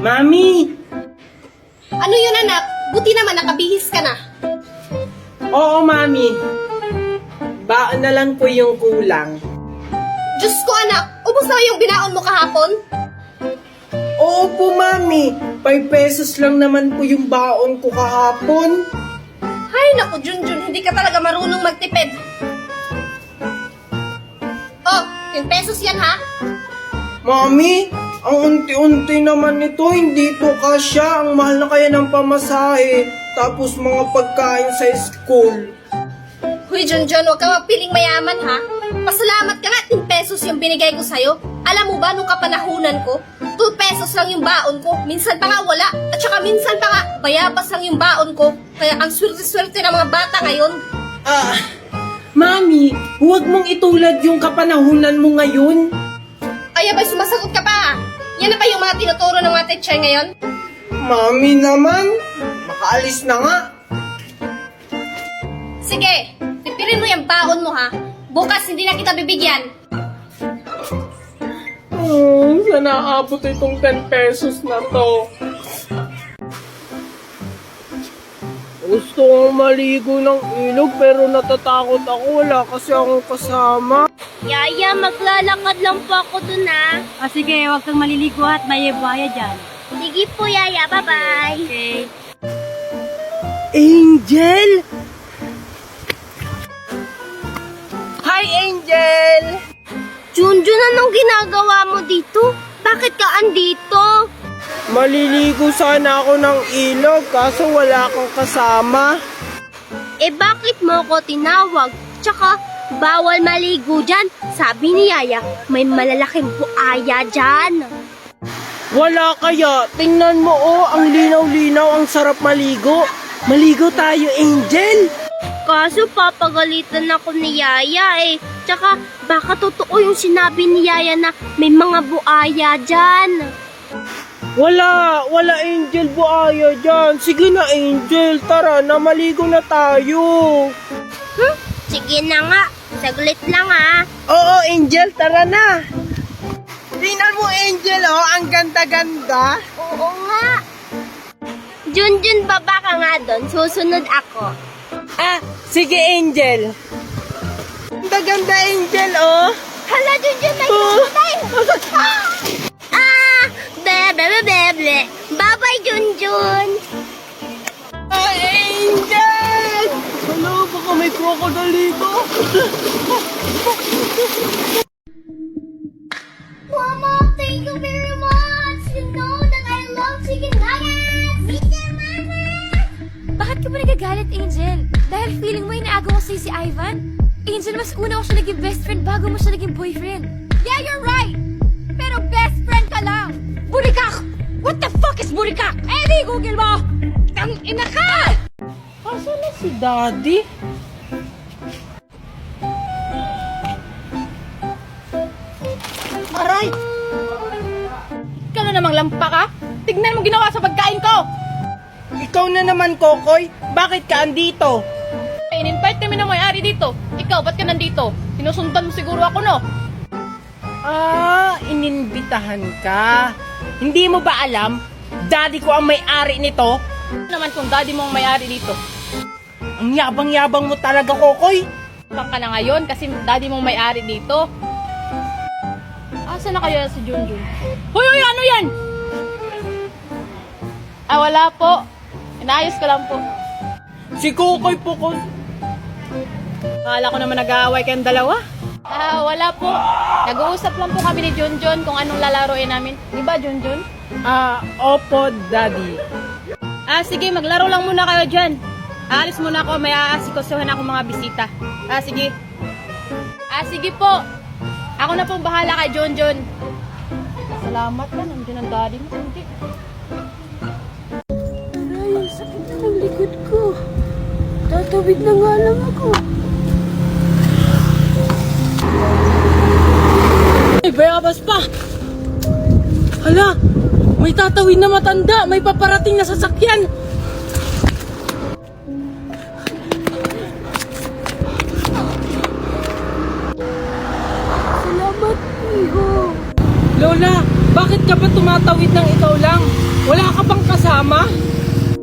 Mami! Ano yun anak? Buti naman nakabihis ka na. Oo, Mami. Baon na lang po yung kulang. Diyos ko anak, ubos na yung binaon mo kahapon? Oo po, Mami. 5 pesos lang naman po yung baon ko kahapon. Ay naku Junjun, hindi ka talaga marunong magtipid. Oh, 10 pesos yan ha? Mami, ang unti-unti naman nito, hindi to kasya. Ang mahal na kaya ng pamasahe. Tapos mga pagkain sa school. Huy Junjun, huwag ka magpiling mayaman ha? Pasalamat ka nga, 10 pesos yung binigay ko sa'yo. Alam mo ba, nung kapanahunan ko, 2 pesos lang yung baon ko. Minsan pa nga wala. At saka minsan pa nga, bayabas lang yung baon ko. Kaya ang swerte-swerte ng mga bata ngayon. Mami, huwag mong itulad yung kapanahunan mo ngayon. Ay, abay, sumasagot ka pa. Yan na ba yung mga tinuturo ng mga teacher ngayon? Mami naman, makaalis na nga. Sige, pipirin mo yung baon mo ha. Bukas hindi na kita bibigyan. Sana abot itong 10 pesos na to. Gusto kong maligo ng ilog pero natatakot ako. Wala kasi akong kasama. Yaya, maglalakad lang po ako dun ha. Sige, huwag kang maliligo at may buhaya dyan. Sige po, Yaya. Bye-bye. Okay. Angel! Hi, Angel! Junjun, anong ginagawa mo dito? Bakit ka andito? Maliligo sana ako ng ilog kaso wala akong kasama. Eh bakit mo ko tinawag? Tsaka, bawal maligo dyan. Sabi ni Yaya, may malalaking buaya dyan. Wala kaya. Tingnan mo ang linaw-linaw, ang sarap maligo. Maligo tayo, Angel. Kaso papagalitan ako ni Yaya eh. Tsaka, baka totoo yung sinabi ni Yaya na may mga buaya dyan. Wala Angel, buaya dyan. Sige na, Angel, tara na, maligo na tayo. Sige na nga, saglit lang ha. Oo, Angel, tara na. Tingnan mo, Angel, ang ganda-ganda. Oo nga. Junjun, baba ka nga doon. Susunod ako. Sige, Angel. Ganda-ganda, Angel, Hala, Junjun, may bebe. Bye-bye, Junjun. Angel! Hala, baka may crocodile dito. Mama, thank you very much. You know that I love chicken nuggets. Me too, Mama. Bakit ka ba nagagalit, Angel? Dahil feeling mo inaagaw ko sa'yo si Ivan? Angel, mas una ko siya naging best friend bago mo siya naging boyfriend. Yeah, you're right! Pero best friend ka lang! Burikak! What the fuck is burikak? Eh, di Google mo! Tang ina ka! Asan na si Daddy? Aray! Ikaw na namang lampa ka? Tignan mo ginawa sa pagkain ko! Ikaw na naman, Kokoy. Bakit ka andito? In-invite kami ng may-ari dito. Ikaw, ba't ka nandito? Sinusundan mo siguro ako, no? Ininbitahan ka. Hindi mo ba alam? Daddy ko ang may-ari nito. Ano naman kung daddy mo ang may-ari dito? Ang yabang-yabang mo talaga, Kokoy. Baka na ngayon kasi daddy mo ang may-ari dito. Asa na kaya si Junjun? Hoy, ano yan? Wala po. Inayos ko lang po. Si Kokoy po ko. Akala ko naman nag-aaway kayong dalawa. Wala po. Nag-uusap lang po kami ni Junjun kung anong lalaroin namin. Di ba, Junjun? Opo, Daddy. Sige, maglaro lang muna kayo dyan. Aalis muna ako, may aasikasuhan ako mga bisita. Sige. Sige po. Ako na po bahala kay Junjun. Salamat ka, nandiyan ang daddy mo. Hindi. Aray, ang sakit na ng likod ko. Tatawid na nga lang ako. Ay, bayabas pa! Hala! May tatawid na matanda! May paparating na sasakyan! Salamat, Iho. Lola! Bakit Bakit ka ba tumatawid ng ikaw lang? Wala ka bang kasama?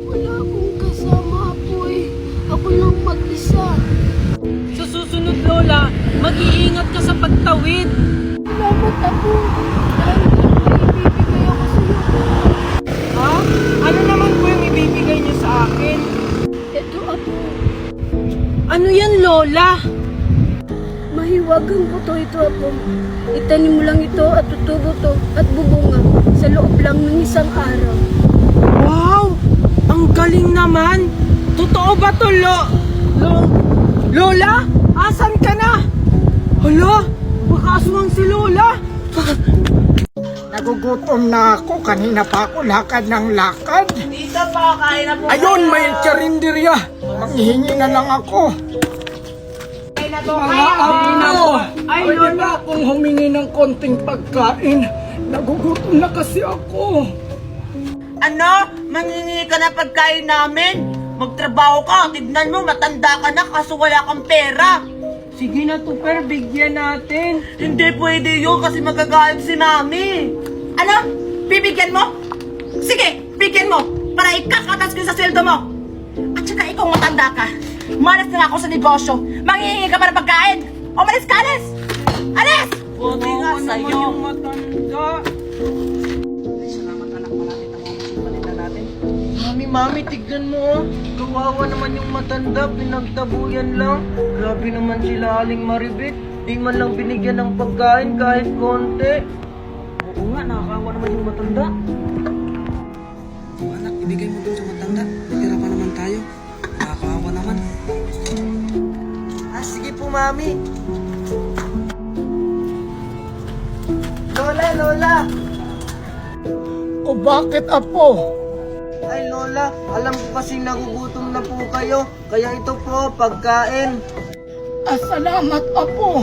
Wala akong kasama, Apoy. Ako lang mag-isa. Sa susunod, Lola, mag-iingat ka sa pagtawid. Salamat, Apo. Dahil may ibibigay ako sa'yo. Ha? Ano naman po yung ibibigay niyo sa akin? Ito, Apo. Ano yan, Lola? Mahiwagang buto ito, Apo. Itanim mo lang ito at tutubo to at bubunga sa loob lang ng isang araw. Wow! Ang galing naman! Totoo ba to, Lola? Asan ka na? Hala! Baka aswang si Lola! Nagugutom na ako. Kanina pa ako lakad ng lakad. Tita pa, kain na po. Ayun, may karinderya. Manghihingi na lang ako. Mga apo, Ay, pwede Lola. ba akong humingi ng konting pagkain? Nagugutom na kasi ako. Ano? Mangingi ka na pagkain namin? Magtrabaho ka, tignan mo, matanda ka na kaso wala kang pera. Sige na, Tuper, bigyan natin. Hindi pwede yun kasi magagalit si Mami. Ano? Bibigyan mo? Sige, bigyan mo para ikakatas ko sa sweldo mo. At saka ikaw matanda ka. Malas na ako sa negosyo. Mangingi ka para pagkain. O malis ka, alis! Alis! Buti nga Naman sa'yo. yung matanda. Salamat anak, malapit ako sa natin. Mami, tignan mo oh. Kawawa naman yung matanda, pinagtabuyan lang. Grabe naman sila Aling Maribit. Di man lang binigyan ng pagkain kahit konti. Oo nga, nakakawa naman yung matanda. Anak, ibigay mo dun sa matanda. Titira pa naman tayo. Nakakaawa naman. Sige po, Mami. Lola! O bakit, apo? Ay, Lola, alam ko kasi nagugutom na po kayo. Kaya ito po, pagkain. Salamat, apo.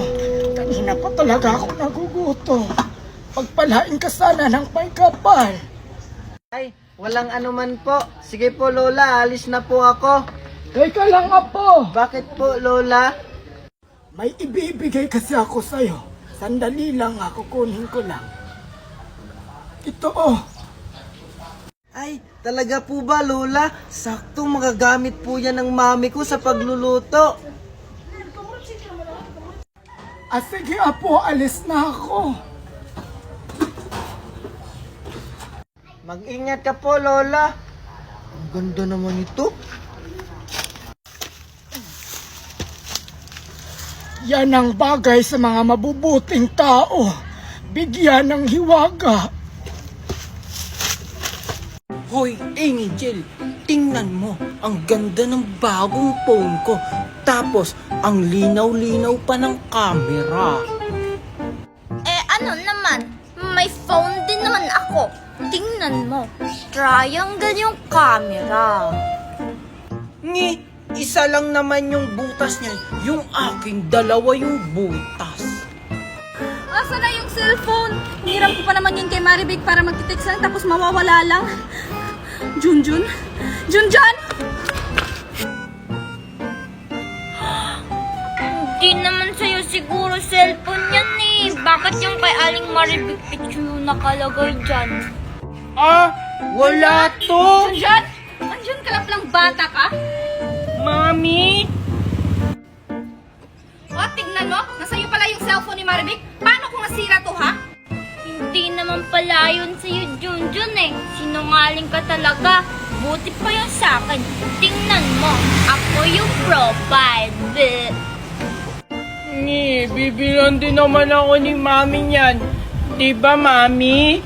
Kanina pa talaga ako nagugutom. Pagpalain ka sana ng may kapal. Ay, walang anuman po. Sige po, Lola, alis na po ako. Teka lang, apo. Bakit po, Lola? May ibibigay kasi ako sa'yo. Sandali lang, ako kunin ko lang. Ito, oh. Ay, talaga po ba, Lola? Sakto magagamit po yan ng mami ko sa pagluluto. Sige, apo, alis na ako. Mag-ingat ka po, Lola. Ang ganda naman ito. Yan ang bagay sa mga mabubuting tao. Bigyan ng hiwaga. Hoy, Angel, tingnan mo. Ang ganda ng bagong phone ko. Tapos, ang linaw-linaw pa ng camera. Ano naman? May phone din naman ako. Tingnan mo. Triangle yung camera. Ngi, isa lang naman yung butas niyan. Yung aking dalawa yung butas. Asa na yung cellphone? Hiram ko pa naman yun kay Maribig para magtitext lang tapos mawawala lang. Junjun? Junjun? Hindi naman sa'yo siguro cellphone yan eh. Bakit yung kay Aling Maribig picture yung nakalagay dyan? Ah, wala to! Junjun? Andiyan ka lang bata ka? Mami! O, tignan mo. Nasa'yo pala yung cellphone ni Maribig. Paano kung nasira to, ha? Hindi naman pala yun sa'yo, Junjun eh. Sinungaling ka talaga. Buti pa yun sa'kin. Tingnan mo, ako yung profile. Bleh. Ngi, bibilan din naman ako ni Mami niyan. Diba, Mami?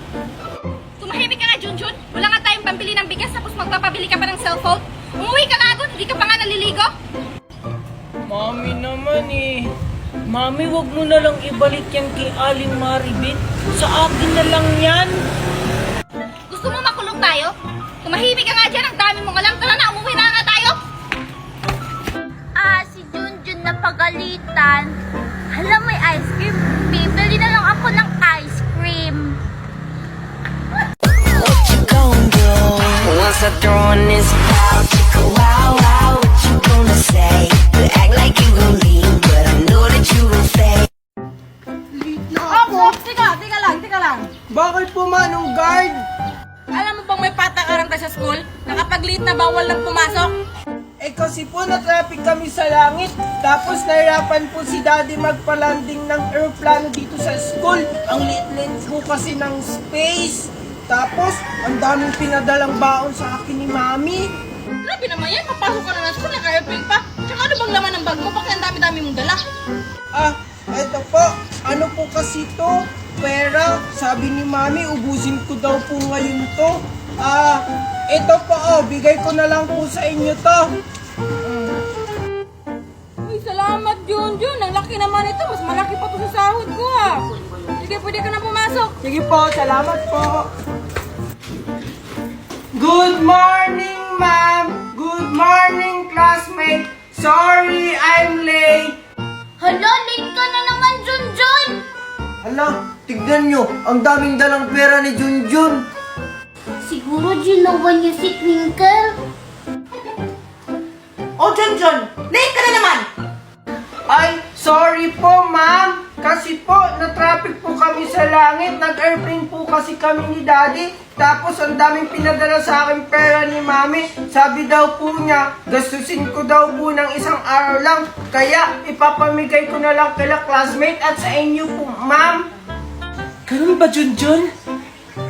Tumahimik ka nga, Junjun. Wala nga tayong pambili ng bigas tapos magpapabili ka pa ng cellphone. Umuwi ka na agad. Hindi ka pa nga naliligo. Mami naman eh. Mami, wag mo na lang ibalik yan kay Aling Maribit. Sa akin na lang yan. Gusto mo makulong tayo? Tumahimik ka nga dyan. Ang dami mong alam. Tara na, umuwi na nga tayo. Si Junjun na pagalitan. Hala, may ice cream. Bibili na lang ako ng ice cream. What you gon' do once I throw in this wow, chicka wow, wow? What you gonna say? You act like you gon' leave, but I know that you gon' stay. Teka lang. Bakit po, Manong Guard? Alam mo bang may patakaran ka sa school? Nakapag-late na bawal lang pumasok? Eh kasi po na-traffic kami sa langit. Tapos nahirapan po si Daddy magpalanding ng aeroplano dito sa school. Ang liit-liit po kasi ng space. Tapos, ang daming pinadalang baon sa akin ni Mami. Grabe naman yan, papasok ka na ng school, naka-airplane pa. Tsaka ano bang laman ng bag mo? Bakit ang dami-dami mong dala? Eto po. Ano po kasi to? Pera. Sabi ni Mami, ubusin ko daw po ngayon to. Ito po, bigay ko na lang po sa inyo to. Uy, salamat, Junjun. Ang laki naman ito. Mas malaki pa to sa sahod ko, ha. Sige, pwede ka na pumasok. Sige po, salamat po. Good morning, ma'am. Good morning, classmate. Sorry, I'm late. Hala, late ka na naman, Junjun! Hala, tignan nyo. Ang daming dalang pera ni Junjun. Siguro ginawa niya si Twinkle. Oh, Junjun, late ka na naman. Ay, sorry po, ma'am. Kasi po, na-traffic po kami sa langit. Nag-airplane po kasi kami ni Daddy. Tapos, ang daming pinadala sa akin pera ni Mami. Sabi daw po niya, gastusin ko daw po ng isang araw lang. Kaya, ipapamigay ko na lang kila classmate at sa inyo po, ma'am. Ganun ba, Junjun?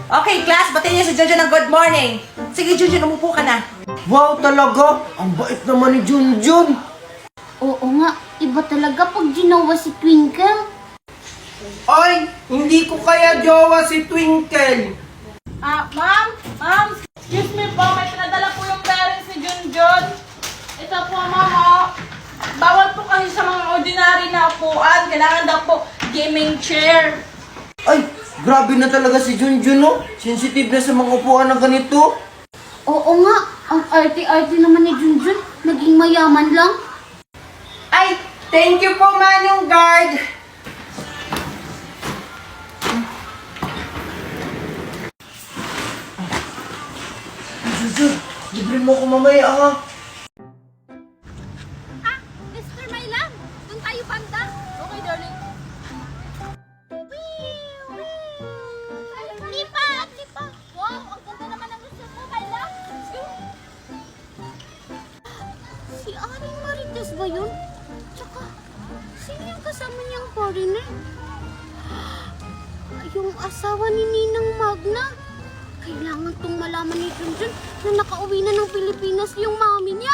Okay, class, batiin niyo si Junjun ng good morning. Sige, Junjun, umupo ka na. Wow, talaga. Ang bait naman ni Junjun. Oo nga, iba talaga pag ginawa si Twinkle. Ay, hindi ko kaya jowa si Twinkle. Ma'am, excuse me po, may pinadala po yung parents ni Junjun. Ito po, mama. Bawal po kasi sa mga ordinary na upuan. Kailangan daw po gaming chair. Ay, grabe na talaga si Junjun, no? Sensitive na sa mga upuan na ganito. Oo nga, ang arte-arte naman ni Junjun. Naging mayaman lang. Ay, thank you po, Manong Guard. Junjun, libre mo ko mamaya, ha? Mr. Mylan, doon tayo banda. Okay, darling. Lipat! Lipat! Wow, ang ganda naman ng gusto mo, Mylan. Let's go! Si Aring Marites ba yun? Tsaka, sino yung kasama niyang foreigner? Yung asawa ni Ninang Magna. Kailangan tong malaman ni Junjun na nakauwi na ng Pilipinas yung mami niya.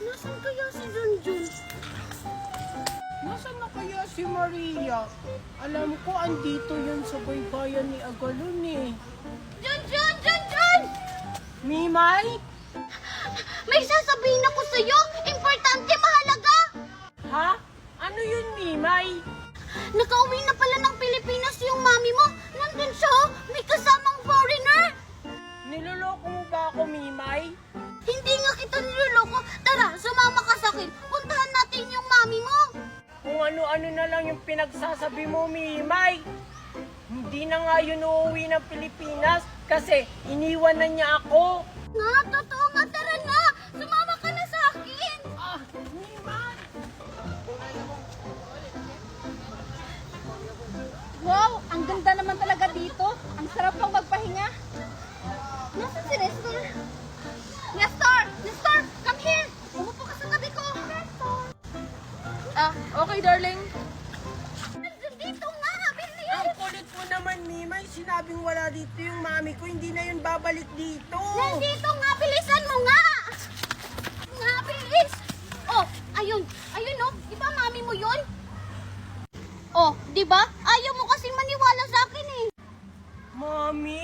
Nasaan kaya si Junjun? Nasaan na kaya si Maria? Alam ko, andito yun sa baybayan ni Agalon, eh. Junjun! Junjun! Mimay? May sasabihin ako sa'yo! Importante, mahalaga! Ha? Ano yun, Mimay? Nakauwi na pala ng Pilipinas yung mami mo. Nandun siya, oh. May kasamang foreigner. Niloloko mo ba ako, Mimay? Hindi nga kita niloloko. Tara, sumama ka sa akin. Puntahan natin yung mami mo. Kung ano-ano na lang yung pinagsasabi mo, Mimay. Hindi na nga yun uuwi ng Pilipinas kasi iniwan na niya ako. Nga, totoo nga. Tara na. Sumama ka na sa akin. Mimay! Wow, ang ganda naman talaga dito. Ang sarap pang magpahinga. Nasaan si Nestor? Nestor! Nestor! Come here! Umupo ka sa tabi ko. Nestor! Okay, darling. Nandun dito nga. Bilis! Ang kulit mo naman, Mimay. Sinabing wala dito yung mami ko. Hindi na yun babalik dito. Nandito nga. Bilisan mo nga. Nga, bilis. Oh, ayun. Ayun, oh. Di ba mami mo yun? Oh, di ba? Ayaw mo kasing maniwala sa akin, eh. Mami?